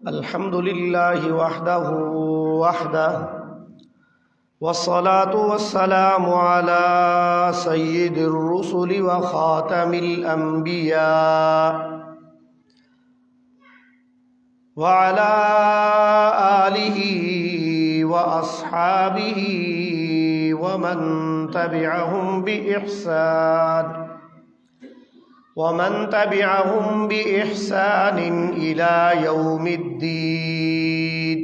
الحمد لله وحده والصلاة والسلام على سيد الرسل وخاتم الأنبياء وعلى آله وأصحابه ومن تبعهم بإحسان إلى يوم الدين.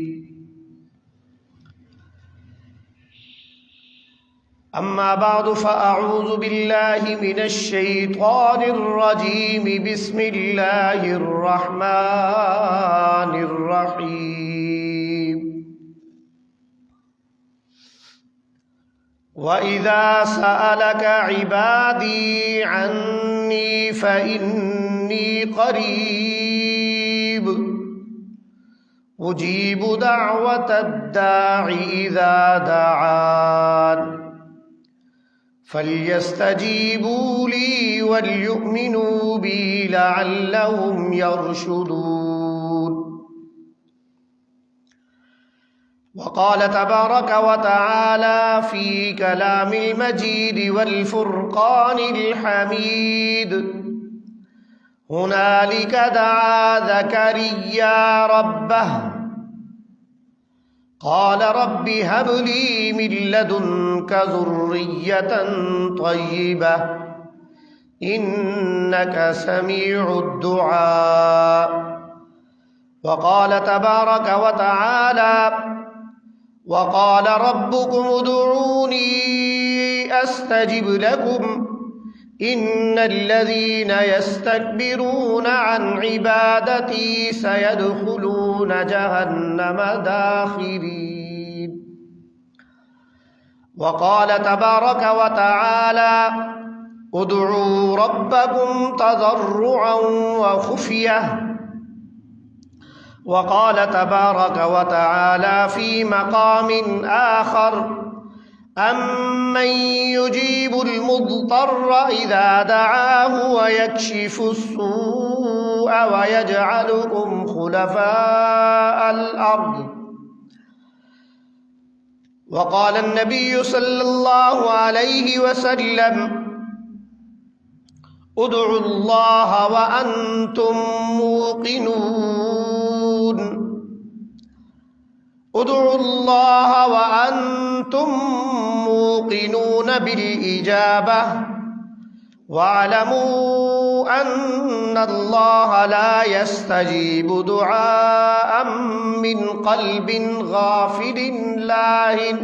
أما بعد فأعوذ بالله من الشيطان الرجيم. بسم الله الرحمن الرحيم. وَإِذَا سَأَلَكَ عِبَادِي عَنِّي فَإِنِّي قَرِيبٌ أُجِيبُ دَعْوَةَ الدَّاعِ إِذَا دَعَانِ فَلْيَسْتَجِيبُوا لِي وَلْيُؤْمِنُوا بِي لَعَلَّهُمْ يَرْشُدُونَ. وقال تبارك وتعالى في كلام المجيد والفرقان الحميد: هنالك دعا زكريا ربه قال رب هب لي من لدنك ذرية طيبة إنك سميع الدعاء. وقال تبارك وتعالى: وقال ربكم ادعوني أستجب لكم إن الذين يستكبرون عن عبادتي سيدخلون جهنم داخرين. وقال تبارك وتعالى: ادعوا ربكم تضرعا وخفية. وقال تبارك وتعالى في مقام آخر: أمن يجيب المضطر إذا دعاه ويكشف السوء ويجعلكم خلفاء الأرض. وقال النبي صلى الله عليه وسلم: ادعوا الله وأنتم موقنون. ادعوا الله وأنتم موقنون بالإجابة واعلموا أن الله لا يستجيب دعاء من قلب غافل لاهٍ.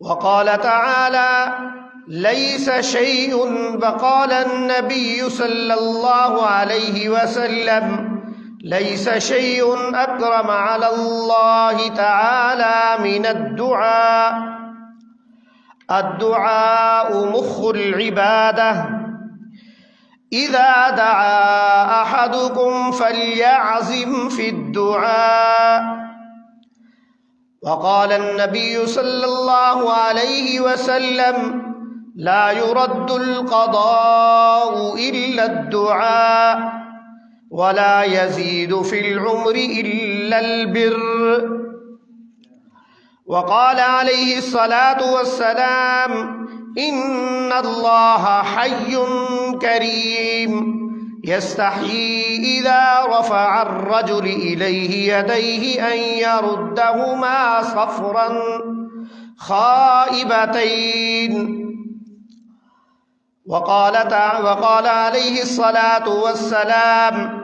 وقال تعالى: ليس شيء. وقال النبي صلى الله عليه وسلم: ليس شيء أكرم على الله تعالى من الدعاء. الدعاء مخ العبادة. إذا دعا أحدكم فليعزم في الدعاء. وقال النبي صلى الله عليه وسلم: لا يرد القضاء إلا الدعاء ولا يزيد في العمر إلا البر. وقال عليه الصلاة والسلام: إن الله حي كريم يستحيي إذا رفع الرجل إليه يديه أن يردهما صفرا خائبتين. وقال عليه الصلاة والسلام: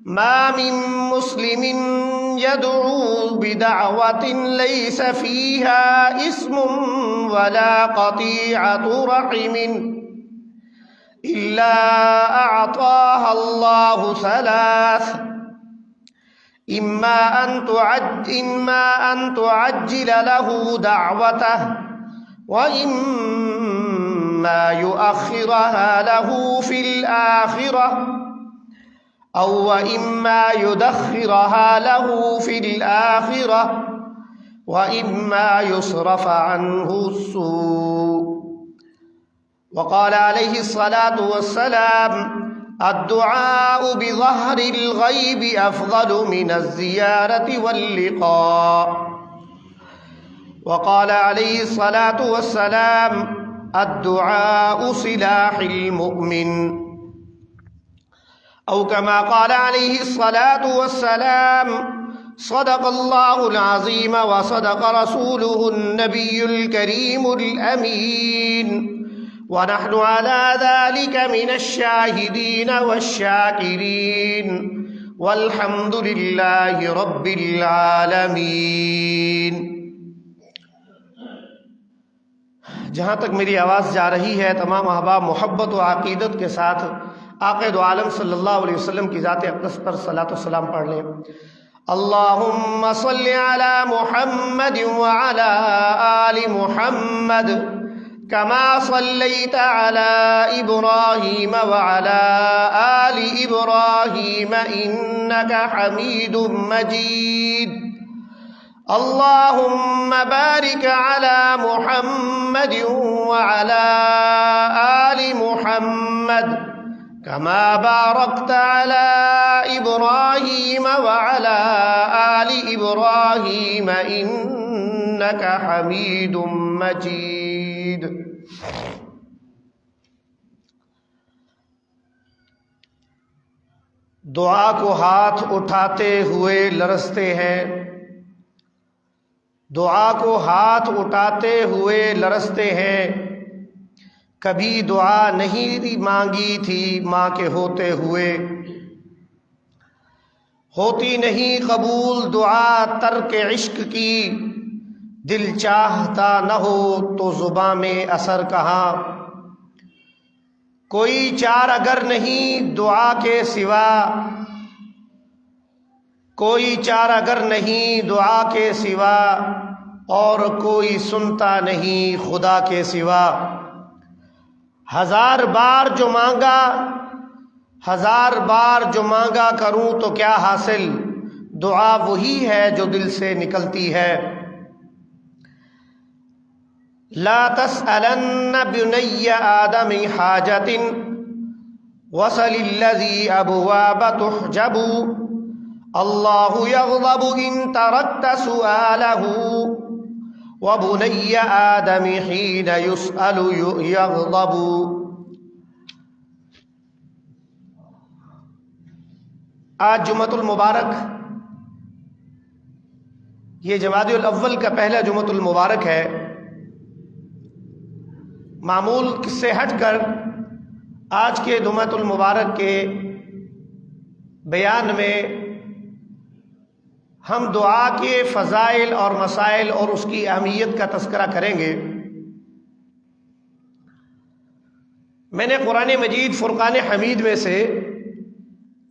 ما من مسلم يدعو بدعوة ليس فيها إثم ولا قطيعة رحم إلا أعطاها الله ثلاث: إما أن تعجل له دعوته وإما يؤخرها له في الآخرة وإما يدخرها له في الآخرة وإما يصرف عنه السوء. وقال عليه الصلاة والسلام: الدعاء بظهر الغيب أفضل من الزيارة واللقاء. وقال عليه الصلاة والسلام: الدعاء سلاح المؤمن. أو كما قال عليه الصلاة والسلام: صدق الله العظيم وصدق رسوله النبي الكريم الأمين، ونحن على ذلك من الشاهدين والشاكرين، والحمد لله رب العالمين. جہاں تک میری آواز جا رہی ہے، تمام احباب محبت و عقیدت کے ساتھ آقا دو عالم صلی اللہ علیہ وسلم کی ذات اقدس پر صلاۃ و سلام پڑھ لیں. اللہم صل علی محمد وعلی آل محمد كما صليت على إبراهيم وعلى آل إبراهيم إنك حميد مجيد. اللهم بارك على محمد وعلى آل محمد كما باركت على إبراهيم وعلى آل إبراهيم إنك حميد مجيد. دعا کو ہاتھ اٹھاتے ہوئے لرزتے ہیں، دعا کو ہاتھ اٹھاتے ہوئے لرزتے ہیں. کبھی دعا نہیں مانگی تھی ماں کے ہوتے ہوئے، ہوتی نہیں قبول دعا ترک عشق کی. دل چاہتا نہ ہو تو زباں میں اثر کہاں. کوئی چار اگر نہیں دعا کے سوا، کوئی چار اگر نہیں دعا کے سوا، اور کوئی سنتا نہیں خدا کے سوا. ہزار بار جو مانگا، ہزار بار جو مانگا کروں تو کیا حاصل. دعا وہی ہے جو دل سے نکلتی ہے. لا تسألن بني آدم حاجة وصل الذي أبواب تحجب. الله يغضب إن تركت سؤاله وبني آدم حين يسأل يغضب. آج جمعۃ المبارک، یہ جمادی الاول کا پہلا جمعۃ المبارک ہے. معمول سے ہٹ کر آج کے جمعۃ المبارک کے بیان میں ہم دعا کے فضائل اور مسائل اور اس کی اہمیت کا تذکرہ کریں گے. میں نے قرآن مجید فرقان حمید میں سے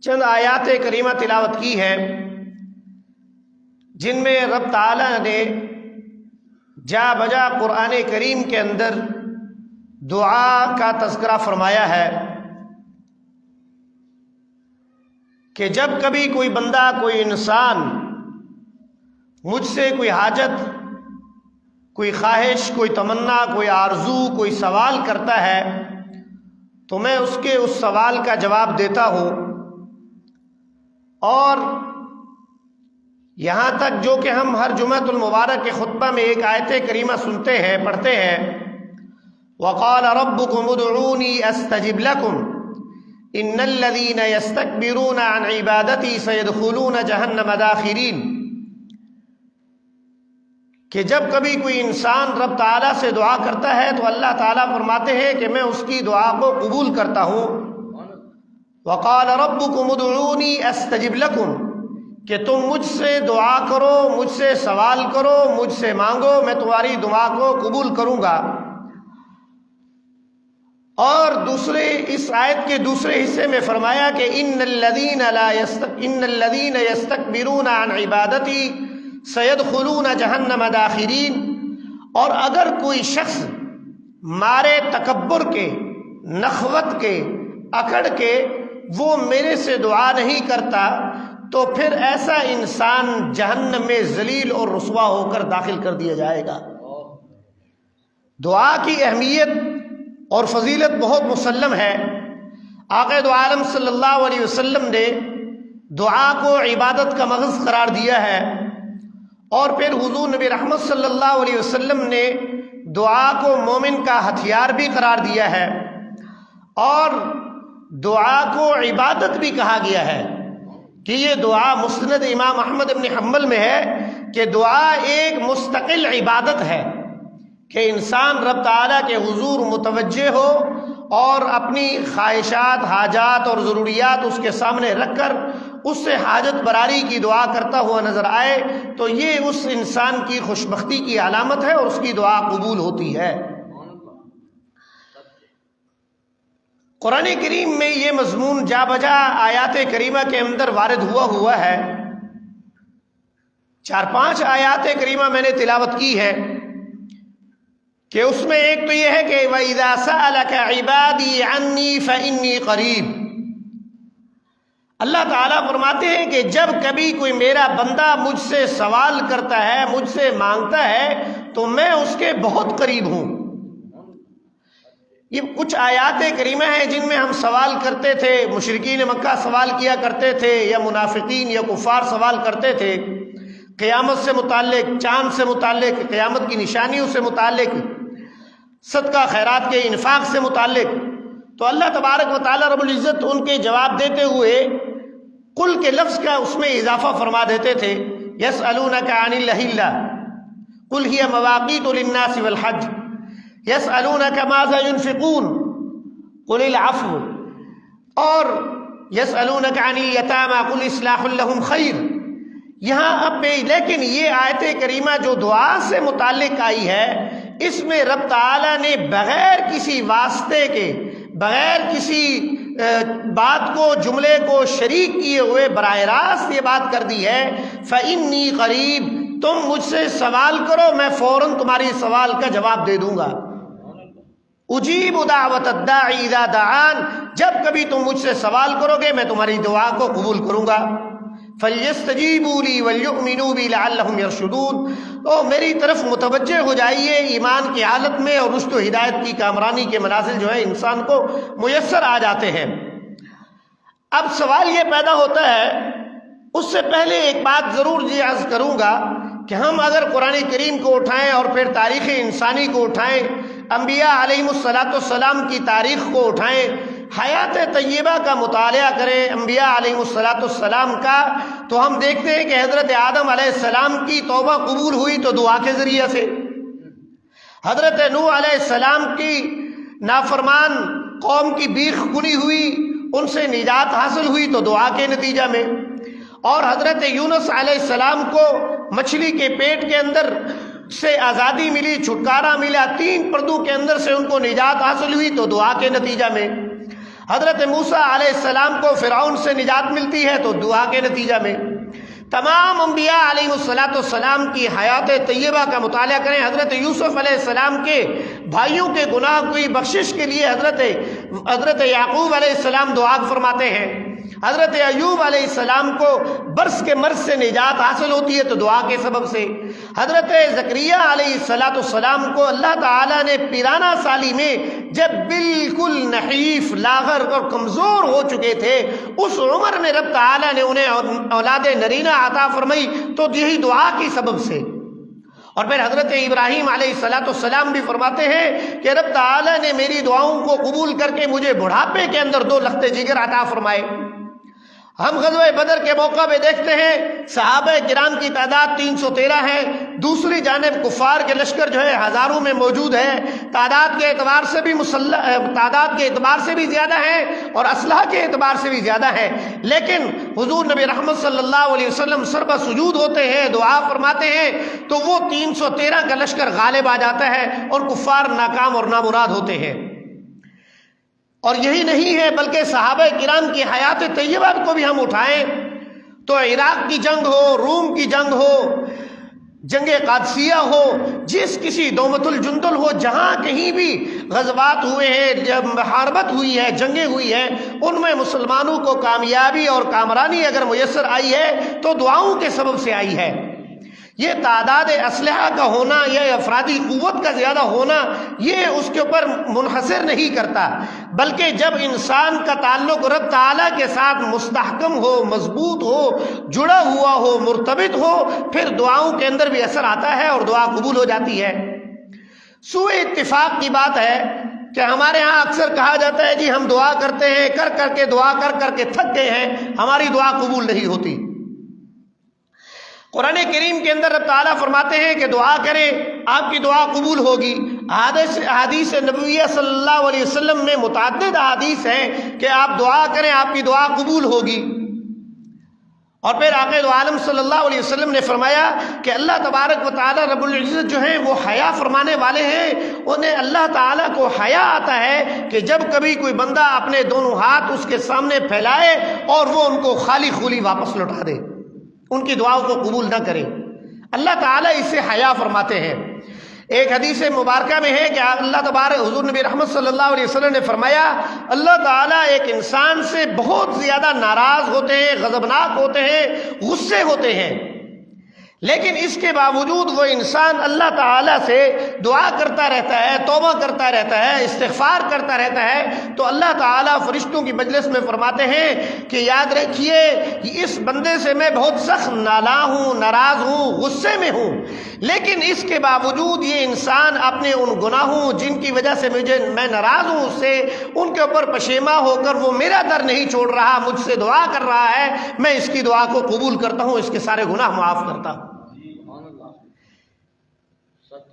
چند آیات کریمہ تلاوت کی ہیں، جن میں رب تعالی نے جا بجا قرآن کریم کے اندر دعا کا تذکرہ فرمایا ہے کہ جب کبھی کوئی بندہ، کوئی انسان مجھ سے کوئی حاجت، کوئی خواہش، کوئی تمنا، کوئی آرزو، کوئی سوال کرتا ہے تو میں اس کے اس سوال کا جواب دیتا ہوں. اور یہاں تک جو کہ ہم ہر جمعۃ المبارک کے خطبہ میں ایک آیت کریمہ سنتے ہیں، پڑھتے ہیں: وقال ربكم ادعوني استجب لكم ان الذين يستكبرون عن عبادتي سيدخلون جهنم داخرين. کہ جب کبھی کوئی انسان رب تعالیٰ سے دعا کرتا ہے تو اللہ تعالیٰ فرماتے ہیں کہ میں اس کی دعا کو قبول کرتا ہوں. وقال ربكم ادعوني استجب لكم، کہ تم مجھ سے دعا کرو، مجھ سے سوال کرو، مجھ سے مانگو، میں تمہاری دعا کو قبول کروں گا. اور دوسرے اس آیت کے دوسرے حصے میں فرمایا کہ ان الذین یستکبرون عن عبادتی سیدخلون جہنم داخرین. اور اگر کوئی شخص مارے تکبر کے، نخوت کے، اکڑ کے وہ میرے سے دعا نہیں کرتا تو پھر ایسا انسان جہنم میں ذلیل اور رسوا ہو کر داخل کر دیا جائے گا. دعا کی اہمیت اور فضیلت بہت مسلم ہے. آقا دو عالم صلی اللہ علیہ وسلم نے دعا کو عبادت کا مغز قرار دیا ہے، اور پھر حضور نبی رحمت صلی اللہ علیہ وسلم نے دعا کو مومن کا ہتھیار بھی قرار دیا ہے، اور دعا کو عبادت بھی کہا گیا ہے کہ یہ دعا مسند امام احمد بن حنبل میں ہے کہ دعا ایک مستقل عبادت ہے کہ انسان رب تعالیٰ کے حضور متوجہ ہو اور اپنی خواہشات، حاجات اور ضروریات اس کے سامنے رکھ کر اس سے حاجت براری کی دعا کرتا ہوا نظر آئے، تو یہ اس انسان کی خوشبختی کی علامت ہے اور اس کی دعا قبول ہوتی ہے۔ قرآن کریم میں یہ مضمون جا بجا آیات کریمہ کے اندر وارد ہوا ہے۔ 4-5 آیات کریمہ میں نے تلاوت کی ہے کہ اس میں ایک تو یہ ہے کہ وَإِذَا سَأَلَكَ عِبَادِي عَنِّي فَإِنِّي قَرِيبٌ۔ اللہ تعالیٰ فرماتے ہیں کہ جب کبھی کوئی میرا بندہ مجھ سے سوال کرتا ہے، مجھ سے مانگتا ہے، تو میں اس کے بہت قریب ہوں۔ یہ کچھ آیات کریمہ ہیں جن میں ہم سوال کرتے تھے، مشرکین مکہ سوال کیا کرتے تھے، یا منافقین یا کفار سوال کرتے تھے قیامت سے متعلق، چاند سے متعلق، قیامت کی نشانیوں سے متعلق، صدقہ خیرات کے انفاق سے متعلق۔ تو اللہ تبارک و تعالیٰ رب العزت ان کے جواب دیتے ہوئے قل کے لفظ کا اس میں اضافہ فرما دیتے تھے، یسألونک عن الأہلہ قل ہی مواقیت للناس والحج یسألونک ماذا ينفقون قل العفو، اور یسألونک عن الیتامی قل اصلاح لهم خیر۔ یہاں اب لیکن یہ آیت کریمہ جو دعا سے متعلق آئی ہے، اس میں رب تعالیٰ نے بغیر کسی واسطے کے، بغیر کسی بات کو، جملے کو شریک کیے ہوئے براہ راست یہ بات کر دی ہے فَإِنِّي قریب، تم مجھ سے سوال کرو، میں فوراً تمہاری سوال کا جواب دے دوں گا۔ اجیب دعوت الداعی اذا دعان، جب کبھی تم مجھ سے سوال کرو گے میں تمہاری دعا کو قبول کروں گا۔ فَلْيَسْتَجِيبُوا لِي وَلْيُؤْمِنُوا بِي لَعَلَّهُمْ يَرْشُدُونَ، تو میری طرف متوجہ ہو جائیے ایمان کی حالت میں، اور رشد و ہدایت کی کامرانی کے منازل جو ہے انسان کو میسر آ جاتے ہیں۔ اب سوال یہ پیدا ہوتا ہے، اس سے پہلے ایک بات ضرور یہ عرض کروں گا کہ ہم اگر قرآن کریم کو اٹھائیں اور پھر تاریخ انسانی کو اٹھائیں، انبیاء علیہم السلام کی تاریخ کو اٹھائیں، حیات طیبہ کا مطالعہ کریں انبیاء علیہم السلام کا، تو ہم دیکھتے ہیں کہ حضرت آدم علیہ السلام کی توبہ قبول ہوئی تو دعا کے ذریعے سے، حضرت نوح علیہ السلام کی نافرمان قوم کی بیخ کنی ہوئی، ان سے نجات حاصل ہوئی تو دعا کے نتیجہ میں، اور حضرت یونس علیہ السلام کو مچھلی کے پیٹ کے اندر سے آزادی ملی، چھٹکارا ملا، 3 پردوں کے اندر سے ان کو نجات حاصل ہوئی تو دعا کے نتیجہ میں، حضرت موسیٰ علیہ السلام کو فرعون سے نجات ملتی ہے تو دعا کے نتیجہ میں۔ تمام انبیاء علیہ السلام کی حیات طیبہ کا مطالعہ کریں۔ حضرت یوسف علیہ السلام کے بھائیوں کے گناہ کی بخشش کے لیے حضرت یعقوب علیہ السلام دعا فرماتے ہیں، حضرت ایوب علیہ السلام کو برس کے مرض سے نجات حاصل ہوتی ہے تو دعا کے سبب سے، حضرت زکریا علیہ السلام کو اللہ تعالیٰ نے پیرانہ سالی میں جب بالکل نحیف، لاغر اور کمزور ہو چکے تھے، اس عمر میں رب تعالیٰ نے انہیں اولاد نرینہ عطا فرمائی تو یہی دعا کی سبب سے۔ اور پھر حضرت ابراہیم علیہ السلام بھی فرماتے ہیں کہ رب تعالیٰ نے میری دعاؤں کو قبول کر کے مجھے بڑھاپے کے اندر 2 لخت جگر عطا فرمائے۔ ہم غزوہ بدر کے موقع پہ دیکھتے ہیں صحابہ کرام کی تعداد 313 ہے، دوسری جانب کفار کے لشکر جو ہے ہزاروں میں موجود ہے، تعداد کے اعتبار سے بھی زیادہ ہے اور اسلحہ کے اعتبار سے بھی زیادہ ہے، لیکن حضور نبی رحمت صلی اللہ علیہ وسلم سر بہ سجود ہوتے ہیں، دعا فرماتے ہیں تو وہ 313 کا لشکر غالب آ جاتا ہے اور کفار ناکام اور نامراد ہوتے ہیں۔ اور یہی نہیں ہے بلکہ صحابہ کرام کی حیات طیبہ کو بھی ہم اٹھائیں تو عراق کی جنگ ہو، روم کی جنگ ہو، جنگ قادسیہ ہو، جس کسی دومت الجندل ہو، جہاں کہیں بھی غزوات ہوئے ہیں، جب محاربت ہوئی ہے، جنگیں ہوئی ہیں، ان میں مسلمانوں کو کامیابی اور کامرانی اگر میسر آئی ہے تو دعاؤں کے سبب سے آئی ہے۔ یہ تعداد اسلحہ کا ہونا یا افرادی قوت کا زیادہ ہونا یہ اس کے اوپر منحصر نہیں کرتا، بلکہ جب انسان کا تعلق رب تعالیٰ کے ساتھ مستحکم ہو، مضبوط ہو، جڑا ہوا ہو، مرتبط ہو، پھر دعاؤں کے اندر بھی اثر آتا ہے اور دعا قبول ہو جاتی ہے۔ سوء اتفاق کی بات ہے کہ ہمارے ہاں اکثر کہا جاتا ہے جی ہم دعا کرتے ہیں، دعا کر کر کے تھک گئے ہیں، ہماری دعا قبول نہیں ہوتی۔ قرآن کریم کے اندر رب تعالیٰ فرماتے ہیں کہ دعا کریں آپ کی دعا قبول ہوگی۔ حدیث نبویہ صلی اللہ علیہ وسلم میں متعدد احادیث ہیں کہ آپ دعا کریں آپ کی دعا قبول ہوگی۔ اور پھر آقا دو عالم صلی اللہ علیہ وسلم نے فرمایا کہ اللہ تبارک و تعالیٰ رب العزت جو ہیں وہ حیا فرمانے والے ہیں، انہیں اللہ تعالیٰ کو حیا آتا ہے کہ جب کبھی کوئی بندہ اپنے دونوں ہاتھ اس کے سامنے پھیلائے اور وہ ان کو خالی خولی واپس لوٹا دے، ان کی دعاؤں کو قبول نہ کرے، اللہ تعالیٰ اس سے حیا فرماتے ہیں۔ ایک حدیث مبارکہ میں ہے کہ اللہ تبارک حضور نبی رحمت صلی اللہ علیہ وسلم نے فرمایا اللہ تعالیٰ ایک انسان سے بہت زیادہ ناراض ہوتے ہیں، غضبناک ہوتے ہیں، غصے ہوتے ہیں، لیکن اس کے باوجود وہ انسان اللہ تعالیٰ سے دعا کرتا رہتا ہے، توبہ کرتا رہتا ہے، استغفار کرتا رہتا ہے، تو اللہ تعالیٰ فرشتوں کی مجلس میں فرماتے ہیں کہ یاد رکھیے اس بندے سے میں بہت سخت نالاں ہوں، ناراض ہوں، غصے میں ہوں، لیکن اس کے باوجود یہ انسان اپنے ان گناہوں جن کی وجہ سے میں ناراض ہوں اس سے، ان کے اوپر پشیماں ہو کر وہ میرا در نہیں چھوڑ رہا، مجھ سے دعا کر رہا ہے، میں اس کی دعا کو قبول کرتا ہوں، اس کے سارے گناہ معاف کرتا ہوں۔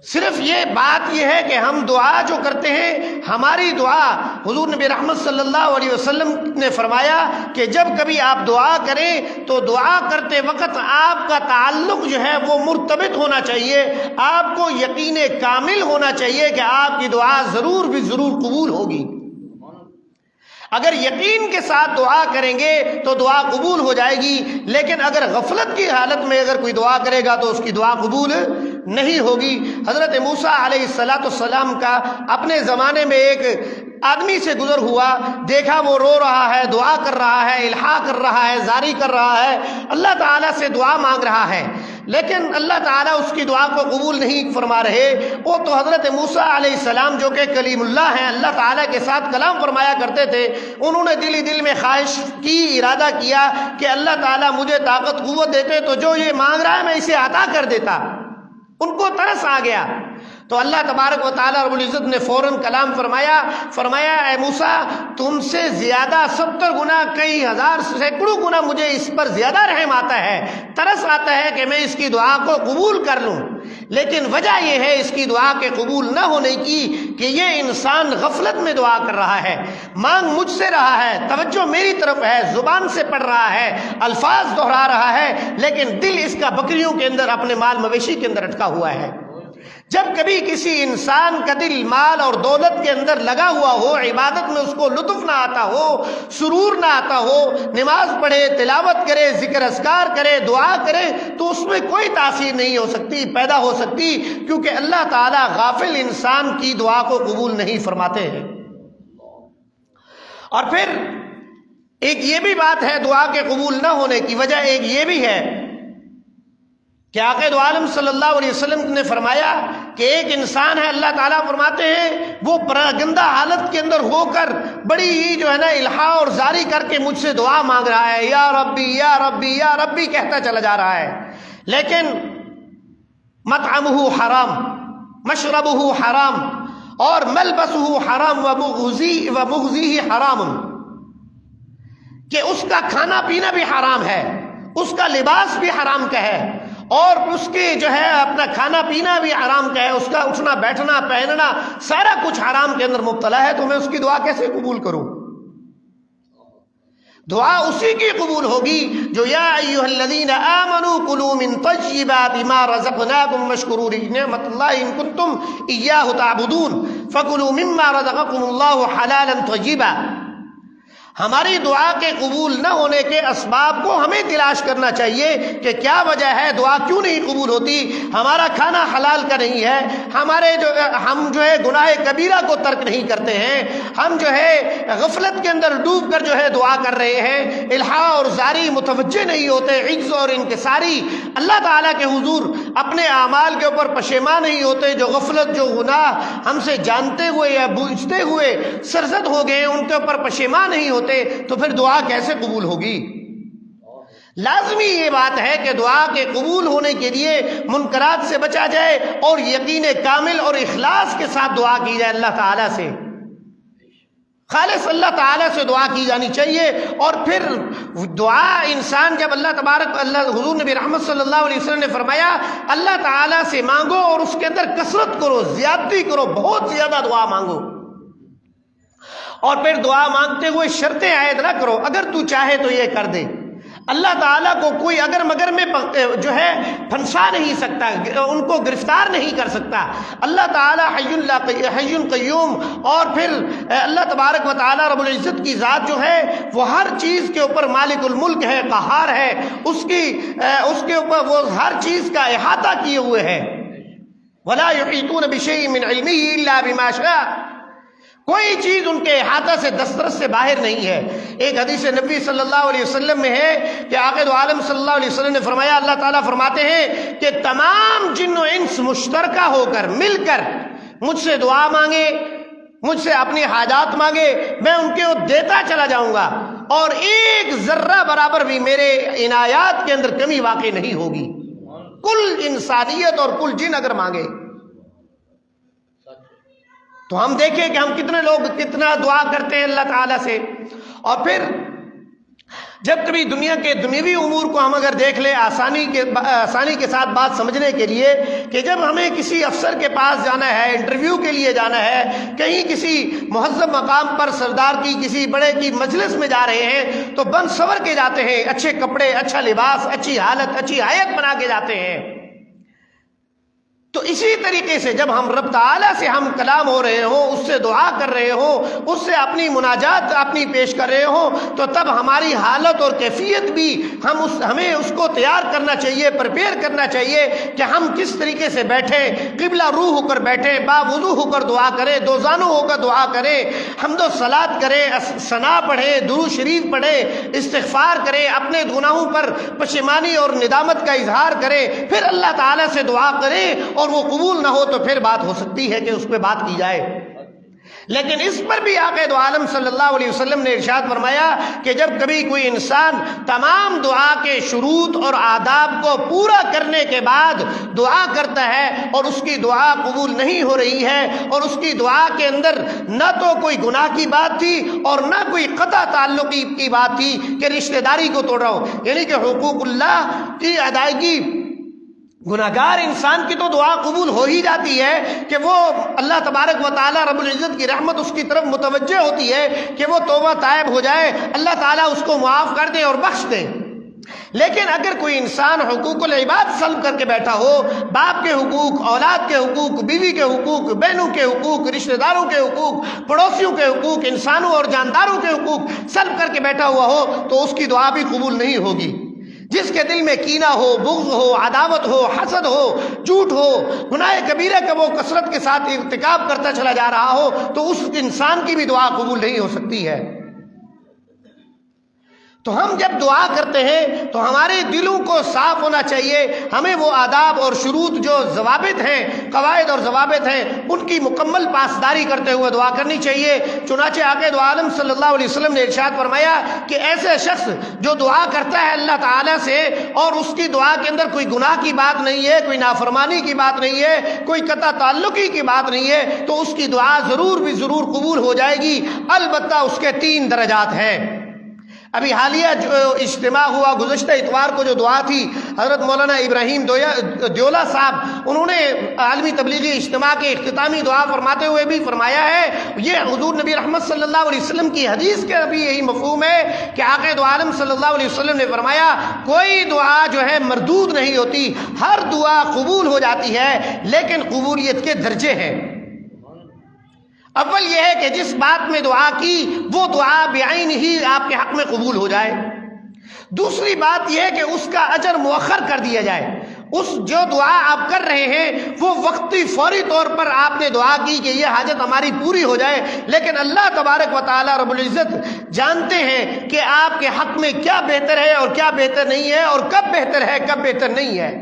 صرف یہ بات یہ ہے کہ ہم دعا جو کرتے ہیں، ہماری دعا حضور نبی رحمت صلی اللہ علیہ وسلم نے فرمایا کہ جب کبھی آپ دعا کریں تو دعا کرتے وقت آپ کا تعلق جو ہے وہ مرتبط ہونا چاہیے، آپ کو یقین کامل ہونا چاہیے کہ آپ کی دعا ضرور بھی ضرور قبول ہوگی۔ اگر یقین کے ساتھ دعا کریں گے تو دعا قبول ہو جائے گی، لیکن اگر غفلت کی حالت میں اگر کوئی دعا کرے گا تو اس کی دعا قبول نہیں ہوگی۔ حضرت موسیٰ علیہ السلام کا اپنے زمانے میں ایک آدمی سے گزر ہوا، دیکھا وہ رو رہا ہے، دعا کر رہا ہے، الحاح کر رہا ہے، زاری کر رہا ہے، اللہ تعالیٰ سے دعا مانگ رہا ہے، لیکن اللہ تعالیٰ اس کی دعا کو قبول نہیں فرما رہے۔ وہ تو حضرت موسیٰ علیہ السلام جو کہ کلیم اللہ ہیں، اللہ تعالیٰ کے ساتھ کلام فرمایا کرتے تھے، انہوں نے دل ہی دل میں خواہش کی، ارادہ کیا کہ اللہ تعالیٰ مجھے طاقت قوت دیتے تو جو یہ مانگ رہا ہے میں اسے عطا کر دیتا۔ ان کو ترس آ گیا تو اللہ تبارک و تعالیٰ رب العزت نے فوراً کلام فرمایا اے موسیٰ تم سے زیادہ 70 گنا، کئی ہزار سینکڑوں گنا مجھے اس پر زیادہ رحم آتا ہے، ترس آتا ہے کہ میں اس کی دعا کو قبول کر لوں، لیکن وجہ یہ ہے اس کی دعا کے قبول نہ ہونے کی کہ یہ انسان غفلت میں دعا کر رہا ہے، مانگ مجھ سے رہا ہے، توجہ میری طرف ہے، زبان سے پڑھ رہا ہے، الفاظ دہرا رہا ہے، لیکن دل اس کا بکریوں کے اندر، اپنے مال مویشی کے اندر اٹکا ہوا ہے۔ جب کبھی کسی انسان کا دل مال اور دولت کے اندر لگا ہوا ہو، عبادت میں اس کو لطف نہ آتا ہو، سرور نہ آتا ہو، نماز پڑھے، تلاوت کرے، ذکر اذکار کرے، دعا کرے، تو اس میں کوئی تاثیر نہیں ہو سکتی، پیدا ہو سکتی، کیونکہ اللہ تعالیٰ غافل انسان کی دعا کو قبول نہیں فرماتے ہیں۔ اور پھر ایک یہ بھی بات ہے دعا کے قبول نہ ہونے کی وجہ، ایک یہ بھی ہے کہ آقا دو عالم صلی اللہ علیہ وسلم نے فرمایا کہ ایک انسان ہے، اللہ تعالیٰ فرماتے ہیں وہ پراگندہ حالت کے اندر ہو کر بڑی ہی جو ہے نا الحاح اور زاری کر کے مجھ سے دعا مانگ رہا ہے، یا ربی یا ربی یا ربی کہتا چلا جا رہا ہے، لیکن مطعمہ حرام، مشربہ حرام، اور ملبسہ حرام، ومغذیہ حرام، کہ اس کا کھانا پینا بھی حرام ہے، اس کا لباس بھی حرام کا ہے، اور اس کے جو ہے اپنا کھانا پینا بھی حرام کا ہے، اس کا اٹھنا بیٹھنا پہننا سارا کچھ حرام کے اندر مبتلا ہے، تو میں اس کی دعا کیسے قبول کروں؟ دعا اسی کی قبول ہوگی جو یا ایھا الذین آمنوا کلوا من طیبات ما رزقناکم واشکروا لنعمت اللہ ان کنتم ایاہ تعبدون فکلوا مما رزقکم اللہ حلالا طیبا۔ ہماری دعا کے قبول نہ ہونے کے اسباب کو ہمیں تلاش کرنا چاہیے کہ کیا وجہ ہے، دعا کیوں نہیں قبول ہوتی؟ ہمارا کھانا حلال کا نہیں ہے، ہم جو ہے گناہ کبیرہ کو ترک نہیں کرتے ہیں، ہم جو ہے غفلت کے اندر ڈوب کر جو ہے دعا کر رہے ہیں، الحاح اور زاری داری متوجہ نہیں ہوتے، عجز اور انکساری، اللہ تعالیٰ کے حضور اپنے اعمال کے اوپر پشیمان نہیں ہوتے، جو غفلت، جو گناہ ہم سے جانتے ہوئے یا بوجھتے ہوئے سرزد ہو گئے ان کے اوپر پشیمان نہیں ہوتے، تو پھر دعا کیسے قبول ہوگی؟ لازمی یہ بات ہے کہ دعا کے قبول ہونے کے لیے منکرات سے بچا جائے اور یقین کامل اور اخلاص کے ساتھ دعا کی جائے، اللہ تعالیٰ سے خالص اللہ تعالیٰ سے دعا کی جانی چاہیے۔ اور پھر دعا انسان جب حضور نبی رحمت صلی اللہ علیہ وسلم نے فرمایا اللہ تعالیٰ سے مانگو اور اس کے اندر کثرت کرو، زیادتی کرو، بہت زیادہ دعا مانگو، اور پھر دعا مانگتے ہوئے شرطیں عائد نہ کرو، اگر تو چاہے تو یہ کر دے۔ اللہ تعالیٰ کو کوئی اگر مگر میں جو ہے پھنسا نہیں سکتا، ان کو گرفتار نہیں کر سکتا۔ اللہ تعالیٰ حی قیوم، اور پھر اللہ تبارک و تعالیٰ رب العزت کی ذات جو ہے وہ ہر چیز کے اوپر مالک الملک ہے، قہار ہے، اس کے اوپر وہ ہر چیز کا احاطہ کیے ہوئے ہے۔ وَلَا يُحِيطُونَ بِشَيْءٍ مِّنْ عِلْمِهِ إِلَّا بِمَا شَاءَ، کوئی چیز ان کے احاطہ سے دسترس سے باہر نہیں ہے۔ ایک حدیث نبی صلی اللہ علیہ وسلم میں ہے کہ عاقد عالم صلی اللہ علیہ وسلم نے فرمایا، اللہ تعالیٰ فرماتے ہیں کہ تمام جن و انس مشترکہ ہو کر مل کر مجھ سے دعا مانگے، مجھ سے اپنی حاجات مانگے، میں ان کے دیتا چلا جاؤں گا، اور ایک ذرہ برابر بھی میرے عنایات کے اندر کمی واقع نہیں ہوگی۔ کل انسانیت اور کل جن اگر مانگے تو ہم دیکھیں کہ ہم کتنے لوگ کتنا دعا کرتے ہیں اللہ تعالیٰ سے۔ اور پھر جب کبھی دنیا کے دنیوی امور کو ہم اگر دیکھ لیں آسانی کے ساتھ بات سمجھنے کے لیے، کہ جب ہمیں کسی افسر کے پاس جانا ہے، انٹرویو کے لیے جانا ہے، کہیں کسی مہذب مقام پر سردار کی کسی بڑے کی مجلس میں جا رہے ہیں، تو بن سور کے جاتے ہیں، اچھے کپڑے، اچھا لباس، اچھی حالت، اچھی حیت بنا کے جاتے ہیں۔ تو اسی طریقے سے جب ہم رب تعالیٰ سے ہم کلام ہو رہے ہوں، اس سے دعا کر رہے ہوں، اس سے اپنی مناجات اپنی پیش کر رہے ہوں، تو تب ہماری حالت اور کیفیت بھی ہمیں اس کو تیار کرنا چاہیے، پریپیئر کرنا چاہیے کہ ہم کس طریقے سے بیٹھیں، قبلہ روح ہو کر بیٹھیں، باوضو ہو کر دعا کریں، دو زانو ہو کر دعا کریں، حمد و صلات کریں، ثنا پڑھیں، درود شریف پڑھیں، استغفار کریں، اپنے گناہوں پر پشیمانی اور ندامت کا اظہار کریں، پھر اللہ تعالیٰ سے دعا کریں، اور وہ قبول نہ ہو تو پھر بات ہو سکتی ہے کہ اس پہ بات کی جائے۔ لیکن اس پر بھی آقا دو عالم صلی اللہ علیہ وسلم نے ارشاد فرمایا کہ جب کبھی کوئی انسان تمام دعا کے شروط اور آداب کو پورا کرنے کے بعد دعا کرتا ہے اور اس کی دعا قبول نہیں ہو رہی ہے، اور اس کی دعا کے اندر نہ تو کوئی گناہ کی بات تھی اور نہ کوئی قطع تعلقی کی بات تھی کہ رشتہ داری کو توڑ رہا ہو، یعنی کہ حقوق اللہ کی ادائیگی، گناہگار انسان کی تو دعا قبول ہو ہی جاتی ہے کہ وہ اللہ تبارک و تعالیٰ رب العزت کی رحمت اس کی طرف متوجہ ہوتی ہے کہ وہ توبہ تائب ہو جائے، اللہ تعالیٰ اس کو معاف کر دے اور بخش دے۔ لیکن اگر کوئی انسان حقوق العباد سلب کر کے بیٹھا ہو، باپ کے حقوق، اولاد کے حقوق، بیوی کے حقوق، بہنوں کے حقوق، رشتہ داروں کے حقوق، پڑوسیوں کے حقوق، انسانوں اور جانداروں کے حقوق سلب کر کے بیٹھا ہوا ہو، تو اس کی دعا بھی قبول نہیں ہوگی۔ جس کے دل میں کینہ ہو، بغض ہو، عداوت ہو، حسد ہو، جھوٹ ہو، گناہ کبیرہ کا وہ کثرت کے ساتھ ارتکاب کرتا چلا جا رہا ہو، تو اس انسان کی بھی دعا قبول نہیں ہو سکتی ہے۔ تو ہم جب دعا کرتے ہیں تو ہمارے دلوں کو صاف ہونا چاہیے، ہمیں وہ آداب اور شروط جو ضوابط ہیں، قواعد اور ضوابط ہیں، ان کی مکمل پاسداری کرتے ہوئے دعا کرنی چاہیے۔ چنانچہ آقا دو عالم صلی اللہ علیہ وسلم نے ارشاد فرمایا کہ ایسے شخص جو دعا کرتا ہے اللہ تعالیٰ سے اور اس کی دعا کے اندر کوئی گناہ کی بات نہیں ہے، کوئی نافرمانی کی بات نہیں ہے، کوئی قطع تعلقی کی بات نہیں ہے، تو اس کی دعا ضرور بھی ضرور قبول ہو جائے گی، البتہ اس کے 3 درجات ہیں۔ ابھی حالیہ جو اجتماع ہوا گزشتہ اتوار کو، جو دعا تھی، حضرت مولانا ابراہیم دیولہ صاحب انہوں نے عالمی تبلیغی اجتماع کے اختتامی دعا فرماتے ہوئے بھی فرمایا ہے، یہ حضور نبی رحمت صلی اللہ علیہ وسلم کی حدیث کا بھی یہی مفہوم ہے کہ آقا دو عالم صلی اللہ علیہ وسلم نے فرمایا کوئی دعا جو ہے مردود نہیں ہوتی، ہر دعا قبول ہو جاتی ہے، لیکن قبولیت کے درجے ہیں۔ اول یہ ہے کہ جس بات میں دعا کی وہ دعا بعین ہی آپ کے حق میں قبول ہو جائے۔ دوسری بات یہ ہے کہ اس کا اجر مؤخر کر دیا جائے، اس جو دعا آپ کر رہے ہیں وہ وقتی فوری طور پر آپ نے دعا کی کہ یہ حاجت ہماری پوری ہو جائے، لیکن اللہ تبارک و تعالی رب العزت جانتے ہیں کہ آپ کے حق میں کیا بہتر ہے اور کیا بہتر نہیں ہے، اور کب بہتر ہے کب بہتر نہیں ہے۔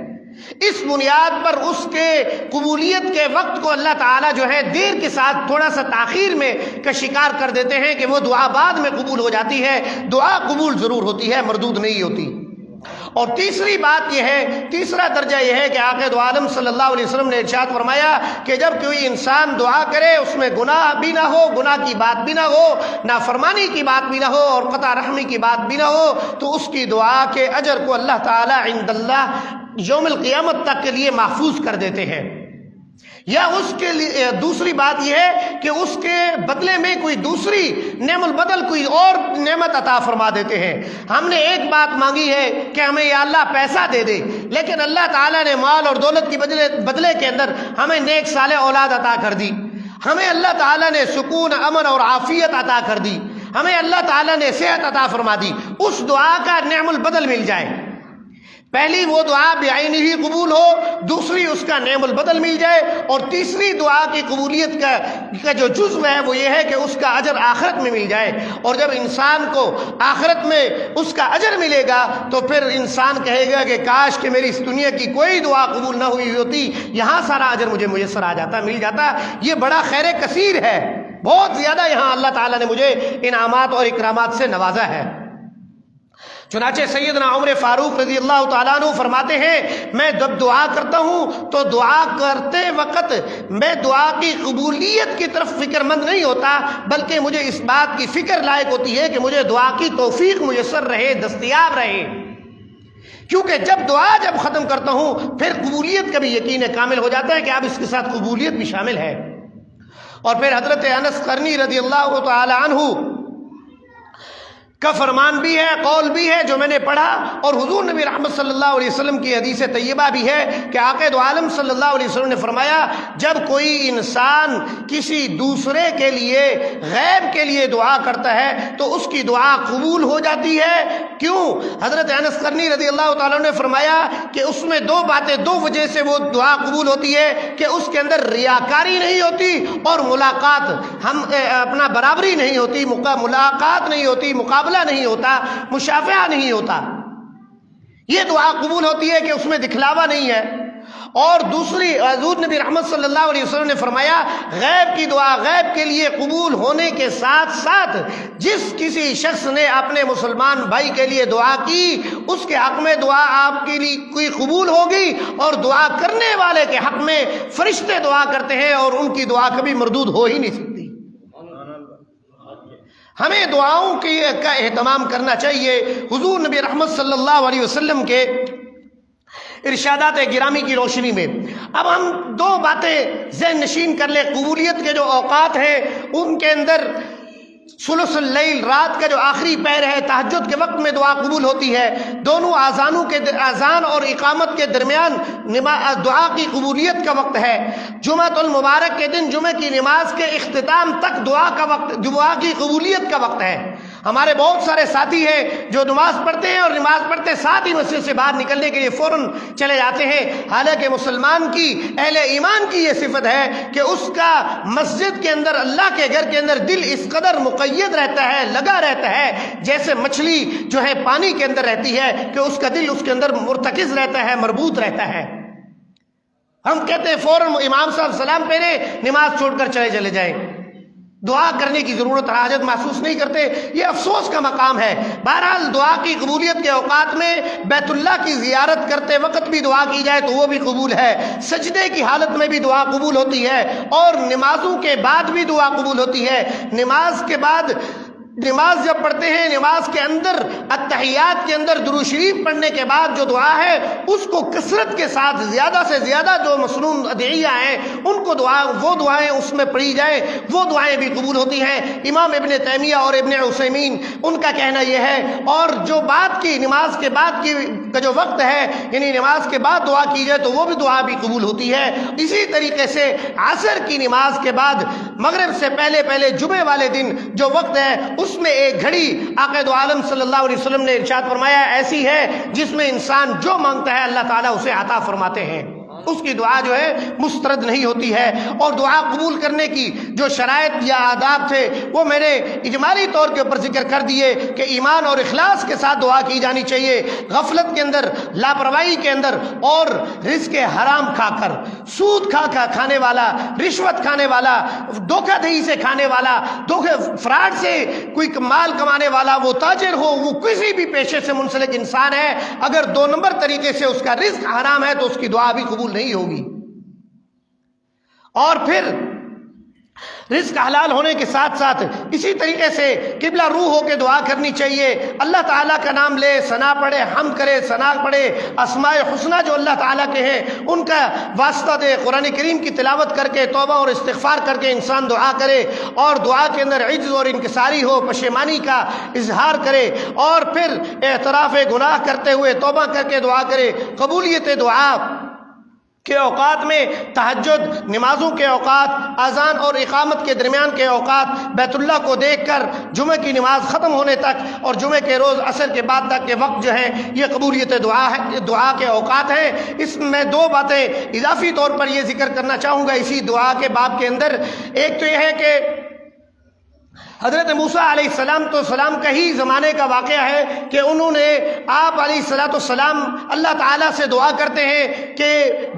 اس بنیاد پر اس کے قبولیت کے وقت کو اللہ تعالیٰ جو ہے دیر کے ساتھ تھوڑا سا تاخیر میں کا شکار کر دیتے ہیں کہ وہ دعا بعد میں قبول ہو جاتی ہے۔ دعا قبول ضرور ہوتی ہے، مردود نہیں ہوتی۔ اور تیسری بات یہ ہے، تیسرا درجہ یہ ہے کہ آقا دو عالم صلی اللہ علیہ وسلم نے ارشاد فرمایا کہ جب کوئی انسان دعا کرے اس میں گناہ بھی نہ ہو، گناہ کی بات بھی نہ ہو، نافرمانی کی بات بھی نہ ہو، اور قطع رحمی کی بات بھی نہ ہو، تو اس کی دعا کے اجر کو اللہ تعالی عند اللہ یوم القیامت تک کے لیے محفوظ کر دیتے ہیں۔ یا اس کے لیے دوسری بات یہ ہے کہ اس کے بدلے میں کوئی دوسری نعم البدل کوئی اور نعمت عطا فرما دیتے ہیں۔ ہم نے ایک بات مانگی ہے کہ ہمیں یا اللہ پیسہ دے دے، لیکن اللہ تعالیٰ نے مال اور دولت کی بدلے کے اندر ہمیں نیک صالح اولاد عطا کر دی، ہمیں اللہ تعالیٰ نے سکون، امن اور عافیت عطا کر دی، ہمیں اللہ تعالیٰ نے صحت عطا فرما دی۔ اس دعا کا نعم البدل مل جائے، پہلی وہ دعا بعین ہی قبول ہو، دوسری اس کا نعم البدل مل جائے، اور تیسری دعا کی قبولیت کا جو جزو ہے وہ یہ ہے کہ اس کا اجر آخرت میں مل جائے۔ اور جب انسان کو آخرت میں اس کا اجر ملے گا تو پھر انسان کہے گا کہ کاش کہ میری اس دنیا کی کوئی دعا قبول نہ ہوئی ہوتی، یہاں سارا اجر مجھے میسر آ جاتا، مل جاتا۔ یہ بڑا خیر کثیر ہے، بہت زیادہ یہاں اللہ تعالیٰ نے مجھے انعامات اور اکرامات سے نوازا ہے۔ چنانچہ سیدنا عمر فاروق رضی اللہ تعالیٰ عنہ فرماتے ہیں میں جب دعا کرتا ہوں تو دعا کرتے وقت میں دعا کی قبولیت کی طرف فکر مند نہیں ہوتا، بلکہ مجھے اس بات کی فکر لائق ہوتی ہے کہ مجھے دعا کی توفیق میسر رہے، دستیاب رہے، کیونکہ جب ختم کرتا ہوں پھر قبولیت کا بھی یقین کامل ہو جاتا ہے کہ اب اس کے ساتھ قبولیت بھی شامل ہے۔ اور پھر حضرت انس قرنی رضی اللہ تعالی عنہ کا فرمان بھی ہے، قول بھی ہے جو میں نے پڑھا، اور حضور نبی رحمت صلی اللہ علیہ وسلم کی حدیث طیبہ بھی ہے کہ آقا دو عالم صلی اللہ علیہ وسلم نے فرمایا جب کوئی انسان کسی دوسرے کے لیے، غیب کے لیے دعا کرتا ہے تو اس کی دعا قبول ہو جاتی ہے۔ کیوں؟ حضرت انس قرنی رضی اللہ تعالیٰ نے فرمایا کہ اس میں دو باتیں، دو وجہ سے وہ دعا قبول ہوتی ہے کہ اس کے اندر ریاکاری نہیں ہوتی اور ملاقات اپنا برابری نہیں ہوتی، ملاقات نہیں ہوتی، مقابلہ نہیں ہوتا، مشافہہ نہیں ہوتا۔ یہ دعا قبول ہوتی ہے کہ اس میں دکھلاوا نہیں ہے۔ اور دوسری، حضور نبی رحمت صلی اللہ علیہ وسلم نے فرمایا غیب کی دعا غیب کے لیے قبول ہونے کے ساتھ ساتھ جس کسی شخص نے اپنے مسلمان بھائی کے لیے دعا کی اس کے حق میں دعا آپ کے لیے کوئی قبول ہوگی، اور دعا کرنے والے کے حق میں فرشتے دعا کرتے ہیں اور ان کی دعا کبھی مردود ہو ہی نہیں سکتی۔ ہمیں دعاؤں کا اہتمام کرنا چاہیے۔ حضور نبی رحمت صلی اللہ علیہ وسلم کے ارشادات گرامی کی روشنی میں اب ہم دو باتیں ذہن نشین کر لیں۔ قبولیت کے جو اوقات ہیں ان کے اندر ثلث اللیل، رات کا جو آخری پہر ہے، تہجد کے وقت میں دعا قبول ہوتی ہے۔ دونوں اذان اور اقامت کے درمیان دعا کی قبولیت کا وقت ہے۔ جمعۃ المبارک کے دن جمعہ کی نماز کے اختتام تک دعا کی قبولیت کا وقت ہے۔ ہمارے بہت سارے ساتھی ہیں جو نماز پڑھتے ہیں اور نماز پڑھتے ساتھ ہی مسجد سے باہر نکلنے کے لیے فوراً چلے جاتے ہیں، حالانکہ مسلمان کی، اہل ایمان کی یہ صفت ہے کہ اس کا مسجد کے اندر، اللہ کے گھر کے اندر دل اس قدر مقید رہتا ہے، لگا رہتا ہے، جیسے مچھلی جو ہے پانی کے اندر رہتی ہے کہ اس کا دل اس کے اندر مرتکز رہتا ہے، مربوط رہتا ہے۔ ہم کہتے ہیں فوراً امام صاحب سلام پھیرے، نماز چھوڑ کر چلے جائیں، دعا کرنے کی ضرورت، حاجت محسوس نہیں کرتے۔ یہ افسوس کا مقام ہے۔ بہرحال دعا کی قبولیت کے اوقات میں بیت اللہ کی زیارت کرتے وقت بھی دعا کی جائے تو وہ بھی قبول ہے، سجدے کی حالت میں بھی دعا قبول ہوتی ہے، اور نمازوں کے بعد بھی دعا قبول ہوتی ہے۔ نماز کے بعد، نماز جب پڑھتے ہیں، نماز کے اندر اتحیات کے اندر درود شریف پڑھنے کے بعد جو دعا ہے اس کو کثرت کے ساتھ، زیادہ سے زیادہ جو مسنون ادعیہ ہیں ان کو وہ دعائیں اس میں پڑھی جائیں، وہ دعائیں بھی قبول ہوتی ہیں۔ امام ابن تیمیہ اور ابن عثیمین ان کا کہنا یہ ہے، اور جو بعد کی نماز کے بعد کی کا جو وقت ہے یعنی نماز کے بعد دعا کی جائے تو وہ بھی دعا بھی قبول ہوتی ہے۔ اسی طریقے سے عصر کی نماز کے بعد مغرب سے پہلے جمعے والے دن جو وقت ہے اس میں ایک گھڑی آقا دو عالم صلی اللہ علیہ وسلم نے ارشاد فرمایا ایسی ہے جس میں انسان جو مانگتا ہے اللہ تعالیٰ اسے عطا فرماتے ہیں، اس کی دعا جو ہے مسترد نہیں ہوتی ہے۔ اور دعا قبول کرنے کی جو شرائط یا آداب تھے وہ میں نے اجمالی طور کے اوپر ذکر کر دیے کہ ایمان اور اخلاص کے ساتھ دعا کی جانی چاہیے، غفلت کے اندر، لاپرواہی کے اندر اور رزق حرام کھا کر، سود کھانے والا، رشوت کھانے والا، دھوکہ دہی سے کھانے والا، فراڈ سے کوئی مال کمانے والا، وہ تاجر ہو، وہ کسی بھی پیشے سے منسلک انسان ہے، اگر 2 نمبر طریقے سے اس کا رزق حرام ہے تو اس کی دعا بھی قبول نہیں ہوگی۔ اور پھر رزق حلال ہونے کے ساتھ ساتھ اسی طریقے سے قبلہ روح ہو کے دعا کرنی چاہیے، اللہ تعالیٰ کا نام لے، ثنا پڑھے، حمد کرے، ثنا پڑھے، اسماء حسنہ جو اللہ تعالیٰ کے ہیں ان کا واسطہ دے، قرآن کریم کی تلاوت کر کے توبہ اور استغفار کر کے انسان دعا کرے، اور دعا کے اندر عجز اور انکساری ہو، پشیمانی کا اظہار کرے، اور پھر اعتراف گناہ کرتے ہوئے توبہ کر کے دعا کرے۔ قبولیت دعا کے اوقات میں تہجد، نمازوں کے اوقات، اذان اور اقامت کے درمیان کے اوقات، بیت اللہ کو دیکھ کر جمعہ کی نماز ختم ہونے تک اور جمعہ کے روز عصر کے بعد تک کے وقت جو ہے یہ قبولیت دعا ہے، دعا کے اوقات ہیں۔ اس میں 2 باتیں اضافی طور پر یہ ذکر کرنا چاہوں گا اسی دعا کے باب کے اندر۔ ایک تو یہ ہے کہ حضرت موسیٰ علیہ السلام کا ہی زمانے کا واقعہ ہے کہ انہوں نے آپ علیہ السلام اللہ تعالیٰ سے دعا کرتے ہیں کہ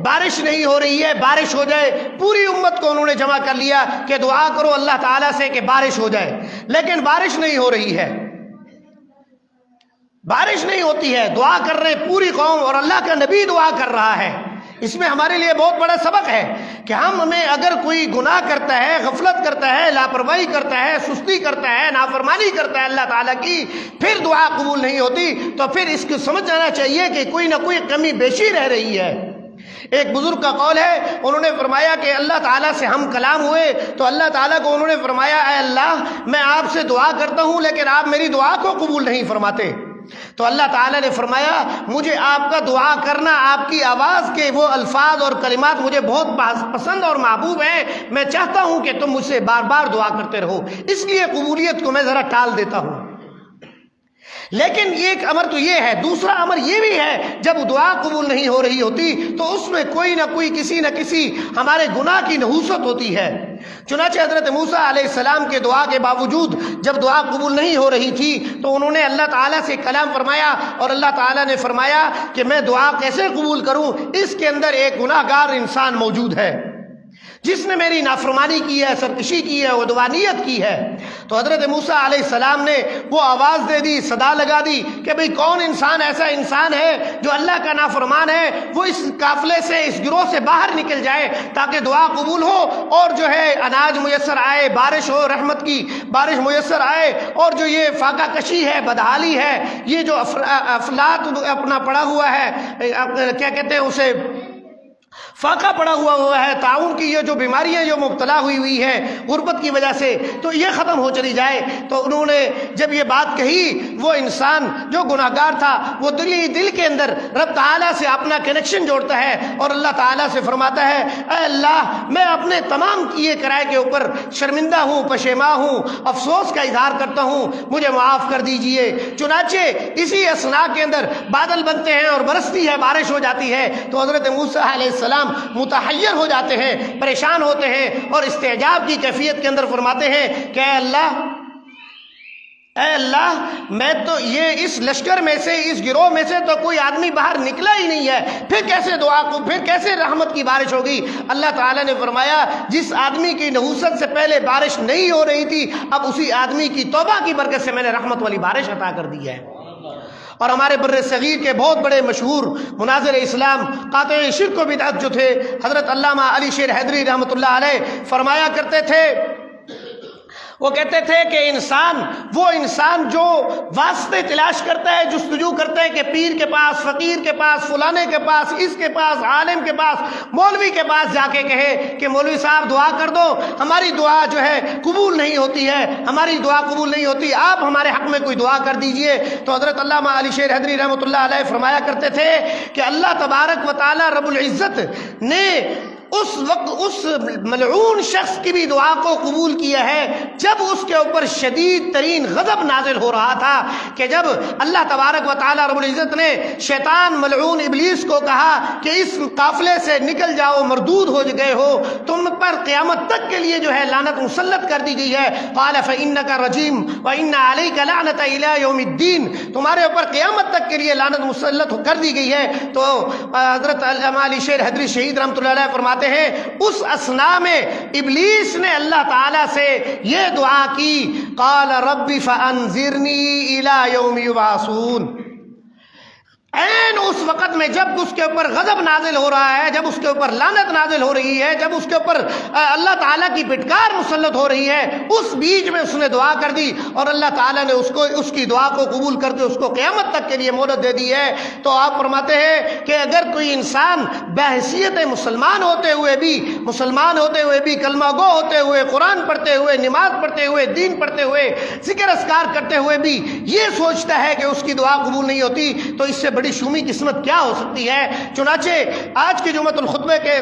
بارش نہیں ہو رہی ہے، بارش ہو جائے۔ پوری امت کو انہوں نے جمع کر لیا کہ دعا کرو اللہ تعالیٰ سے کہ بارش ہو جائے، لیکن بارش نہیں ہو رہی ہے، بارش نہیں ہوتی ہے۔ دعا کر رہے پوری قوم اور اللہ کا نبی دعا کر رہا ہے۔ اس میں ہمارے لیے بہت بڑا سبق ہے کہ ہمیں اگر کوئی گناہ کرتا ہے، غفلت کرتا ہے، لاپرواہی کرتا ہے، سستی کرتا ہے، نافرمانی کرتا ہے اللہ تعالیٰ کی، پھر دعا قبول نہیں ہوتی، تو پھر اس کو سمجھ جانا چاہیے کہ کوئی نہ کوئی کمی بیشی رہ رہی ہے۔ ایک بزرگ کا قول ہے، انہوں نے فرمایا کہ اللہ تعالیٰ سے ہم کلام ہوئے تو اللہ تعالیٰ کو انہوں نے فرمایا اے اللہ میں آپ سے دعا کرتا ہوں لیکن آپ میری دعا کو قبول نہیں فرماتے۔ تو اللہ تعالیٰ نے فرمایا مجھے آپ کا دعا کرنا، آپ کی آواز کے وہ الفاظ اور کلمات مجھے بہت پسند اور محبوب ہیں، میں چاہتا ہوں کہ تم مجھ سے بار بار دعا کرتے رہو، اس لیے قبولیت کو میں ذرا ٹال دیتا ہوں۔ لیکن ایک امر تو یہ ہے، دوسرا امر یہ بھی ہے جب دعا قبول نہیں ہو رہی ہوتی تو اس میں کوئی نہ کوئی کسی نہ کسی ہمارے گناہ کی نحوست ہوتی ہے۔ چنانچہ حضرت موسیٰ علیہ السلام کے دعا کے باوجود جب دعا قبول نہیں ہو رہی تھی تو انہوں نے اللہ تعالیٰ سے کلام فرمایا اور اللہ تعالیٰ نے فرمایا کہ میں دعا کیسے قبول کروں، اس کے اندر ایک گناہ گار انسان موجود ہے جس نے میری نافرمانی کی ہے، سرکشی کی ہے، عدوانیت کی ہے۔ تو حضرت موسیٰ علیہ السلام نے وہ آواز دے دی، صدا لگا دی کہ بھئی کون انسان ایسا انسان ہے جو اللہ کا نافرمان ہے، وہ اس قافلے سے، اس گروہ سے باہر نکل جائے تاکہ دعا قبول ہو اور جو ہے اناج میسر آئے، بارش ہو، رحمت کی بارش میسر آئے، اور جو یہ فاقہ کشی ہے، بدحالی ہے، یہ جو افلاط اپنا پڑا ہوا ہے، کیا کہتے ہیں اسے، فاقہ پڑا ہوا ہے، طاعون کی یہ جو بیماریاں جو مبتلا ہوئی ہیں غربت کی وجہ سے، تو یہ ختم ہو چلی جائے۔ تو انہوں نے جب یہ بات کہی، وہ انسان جو گناہگار تھا وہ دل کے اندر رب تعالیٰ سے اپنا کنیکشن جوڑتا ہے اور اللہ تعالیٰ سے فرماتا ہے اے اللہ میں اپنے تمام کیے کرائے کے اوپر شرمندہ ہوں، پشیماں ہوں، افسوس کا اظہار کرتا ہوں، مجھے معاف کر دیجئے۔ چنانچہ اسی اثناء کے اندر بادل بنتے ہیں اور برستی ہے، بارش ہو جاتی ہے، تو حضرت موسیٰ علیہ السلام متحیر ہو جاتے ہیں، پریشان ہوتے ہیں اور استعجاب کی کیفیت کے اندر فرماتے ہیں کہ اے اللہ میں تو یہ اس لشکر میں سے، اس گروہ میں سے تو کوئی آدمی باہر نکلا ہی نہیں ہے، پھر کیسے دعا کو، پھر کیسے رحمت کی بارش ہوگی؟ اللہ تعالیٰ نے فرمایا جس آدمی کی نحوست سے پہلے بارش نہیں ہو رہی تھی اب اسی آدمی کی توبہ کی برکت سے میں نے رحمت والی بارش عطا کر دی ہے۔ اور ہمارے بر صغیر کے بہت بڑے مشہور مناظر اسلام، قاطع شرک و بدعت جو تھے، حضرت علامہ علی شیر حیدری رحمۃ اللہ علیہ فرمایا کرتے تھے وہ کہتے تھے کہ وہ انسان جو واسطے تلاش کرتا ہے، جستجو کرتا ہے کہ پیر کے پاس، فقیر کے پاس، فلانے کے پاس، اس کے پاس، عالم کے پاس، مولوی کے پاس جا کے کہے کہ مولوی صاحب دعا کر دو، ہماری دعا جو ہے قبول نہیں ہوتی ہے، ہماری دعا قبول نہیں ہوتی، آپ ہمارے حق میں کوئی دعا کر دیجئے۔ تو حضرت علامہ علی شیر حیدری رحمۃ اللہ علیہ فرمایا کرتے تھے کہ اللہ تبارک و تعالی رب العزت نے اس وقت اس ملعون شخص کی بھی دعا کو قبول کیا ہے جب اس کے اوپر شدید ترین غضب نازل ہو رہا تھا، کہ جب اللہ تبارک و تعالی رب العزت نے شیطان ملعون ابلیس کو کہا کہ اس قافلے سے نکل جاؤ، مردود ہو گئے ہو، تم پر قیامت تک کے لیے جو ہے لعنت مسلط کر دی گئی ہے۔ قال فإنك رجیم وإن عليك لعنة إلى يوم الدین، تمہارے اوپر قیامت تک کے لیے لعنت مسلط کر دی گئی ہے۔ تو حضرت علامہ علی شیر حیدری شہید رحمۃ اللہ علیہ فرماتے ہیں اس اثنا میں ابلیس نے اللہ تعالیٰ سے یہ دعا کی، قال رب فانظرنی الی یوم یبعثون، عین اس وقت میں جب اس کے اوپر غضب نازل ہو رہا ہے، جب اس کے اوپر لعنت نازل ہو رہی ہے، جب اس کے اوپر اللہ تعالیٰ کی پھٹکار مسلط ہو رہی ہے، اس بیچ میں اس نے دعا کر دی اور اللہ تعالیٰ نے اس کی دعا کو قبول کر کے اس کو قیامت تک کے لیے مہلت دے دی ہے۔ تو آپ فرماتے ہیں کہ اگر کوئی انسان بحیثیت مسلمان ہوتے ہوئے بھی کلمہ گو ہوتے ہوئے، قرآن پڑھتے ہوئے، نماز پڑھتے ہوئے، دین پڑھتے ہوئے، ذکر اذکار کرتے ہوئے بھی یہ سوچتا ہے کہ اس کی دعا قبول نہیں ہوتی، تو اس سے بڑی شومی قسمت کیا ہو سکتی ہے۔ چنانچہ آج کی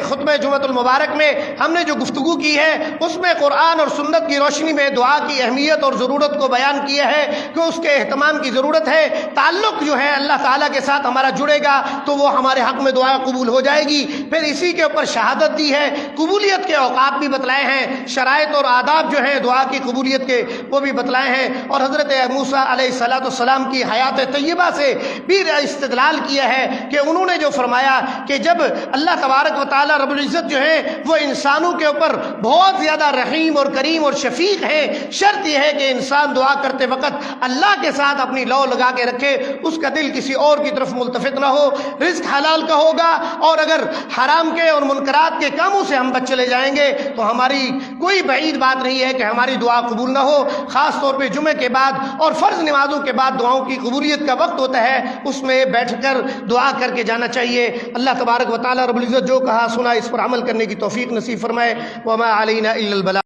خطبہ جمعۃ المبارک میں ہم نے جو گفتگو کی ہے اس میں قرآن اور سنت کی روشنی میں دعا کی اہمیت اور ضرورت کو بیان کیا ہے کہ اس کے اہتمام کی ضرورت ہے۔ تعلق جو ہے اللہ تعالیٰ کے ساتھ ہمارا جڑے گا تو وہ ہمارے حق میں دعا قبول ہو جائے گی۔ پھر اسی کے اوپر شہادت دی ہے، قبولیت کے اوقات بھی بتلائے ہیں، شرائط اور آداب جو ہیں دعا کی قبولیت کے وہ بھی بتلائے ہیں، اور حضرت موسیٰ علیہ السلام کی حیات طیبہ سے بھی استدلال کیا ہے کہ انہوں نے جو فرمایا کہ جب اللہ تبارک و تعالی رب العزت جو ہے وہ انسانوں کے اوپر بہت زیادہ رحیم اور کریم اور شفیق ہے، شرط یہ ہے کہ انسان دعا کرتے وقت اللہ کے ساتھ اپنی لو لگا کے رکھے، اس کا دل کسی اور کی طرف ملتفت نہ ہو، رزق حلال کا ہوگا، اور اگر حرام کے اور منکرات کے کاموں سے ہم بچ چلے جائیں گے تو ہماری کوئی بعید بات نہیں ہے کہ ہماری دعا قبول نہ ہو۔ خاص طور پہ جمعے کے بعد اور فرض نمازوں کے بعد دعاؤں کی قبولیت کا وقت ہوتا ہے، اس میں بیٹھ کر دعا کر کے جانا چاہیے۔ اللہ تبارک و تعالی رب العزت جو کہا سنا اس پر عمل کرنے کی توفیق نصیب فرمائے۔ وما علینا الا البلاغ۔